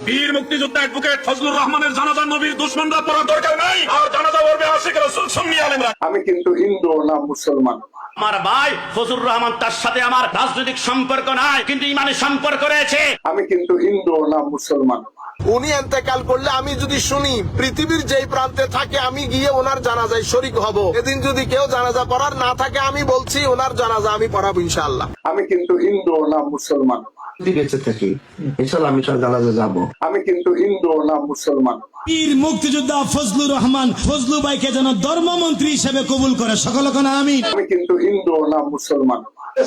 বীর মুক্তিযোদ্ধা অ্যাডভোকেট ফজলুর রহমানের জানাজা নবীর দুশমনরা পড়ার দরকার নাই, আর জানাজা পড়বে আশিক রাসূল সুন্নি আলেমরা। আমি কিন্তু হিন্দু না মুসলমান। আমার ভাই ফজলুর রহমান, তার সাথে আমার রাজনৈতিক সম্পর্ক নাই, কিন্তু ইমানের সম্পর্ক রয়েছে। আমি কিন্তু হিন্দু না মুসলমান। উনি ইন্তেকাল করলে আমি যদি শুনি পৃথিবীর যেই প্রান্তে থাকে আমি গিয়ে ওনার জানাজায় শরীক হব। এদিন যদি কেউ জানাজা পড়ার না থাকে আমি বলছি ওনার জানাজা আমি পড়াবো ইনশাআল্লাহ। আমি কিন্তু হিন্দু না মুসলমান। বেঁচে থাকি ইনশাআল্লাহ আমি তার জানাজা যাব। আমি কিন্তু হিন্দু না মুসলমান। বীর মুক্তিযোদ্ধা ফজলুর রহমান ফজলু ভাইকে যেন ধর্মমন্ত্রী হিসেবে কবুল করে, সকলে কোন আমিন। আমি কিন্তু হিন্দু না মুসলমান।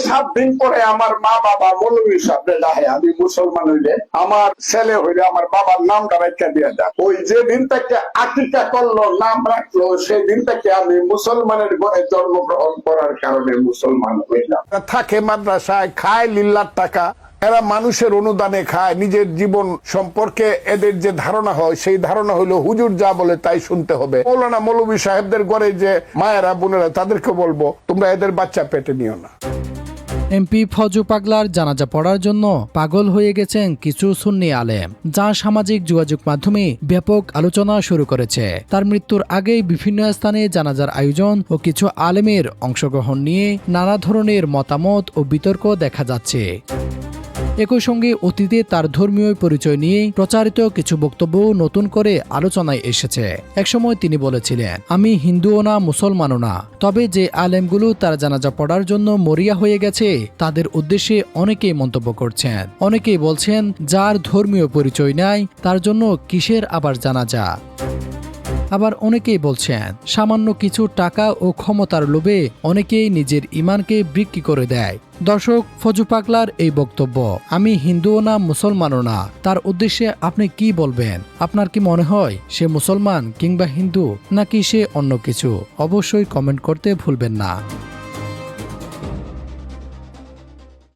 7 দিন পরে আমার মা বাবা মৌলভী সাহেব ডাহে, আমি মুসলমান হইলে আমার ছেলে হইলে আমার বাবার নামটা রাখা দিয়ে দেয়। ওই যে দিন থেকে আকিকা করলো, নাম রাখলো, সেই দিন থেকে আমি মুসলমানের ঘরে জন্মগ্রহণ করার কারণে মুসলমান হইলাম। থাকে মাদ্রাসায়, খায় লিল্লার টাকা, এরা মানুষের অনুদানে খায়। নিজের জীবন সম্পর্কে এদের যে ধারণা হয় সেই ধারণা হলো হুজুর যা বলে তাই শুনতে হবে। মৌলানা মৌলভী সাহেবদের ঘরে যে মায়েরা বোনেরা, তাদেরকে বলবো তোমরা এদের বাচ্চা পেটে নিও না। এমপি ফজু পাগলার জানাজা পড়ার জন্য পাগল হয়ে গেছেন কিছু সুন্নি আলেম, যা সামাজিক যোগাযোগ মাধ্যমে ব্যাপক আলোচনা শুরু করেছে। তার মৃত্যুর আগেই বিভিন্ন স্থানে জানাজার আয়োজন ও কিছু আলেমের অংশগ্রহণ নিয়ে নানা ধরনের মতামত ও বিতর্ক দেখা যাচ্ছে। একই সঙ্গে অতীতে তার ধর্মীয় পরিচয় নিয়ে প্রচারিত কিছু বক্তব্য নতুন করে আলোচনায় এসেছে। একসময় তিনি বলেছিলেন, আমি হিন্দুও না মুসলমানও না, তবে যে আলেমগুলো তার জানাজা পড়ার জন্য মরিয়া হয়ে গেছে তাদের উদ্দেশ্যে অনেকেই মন্তব্য করছেন। অনেকেই বলছেন, যার ধর্মীয় পরিচয় নাই তার জন্য কিসের আবার জানাজা। আবার অনেকেই বলছেন, সামান্য কিছু টাকা ও ক্ষমতার লোভে অনেকেই নিজের ঈমানকে বিক্রি করে দেয়। দর্শক, ফজু পাগলার এই বক্তব্য, আমি হিন্দুও না মুসলমানও না, তার উদ্দেশ্যে আপনি কি বলবেন? আপনার কি মনে হয় সে মুসলমান কিংবা হিন্দু, নাকি সে অন্য কিছু? অবশ্যই কমেন্ট করতে ভুলবেন না।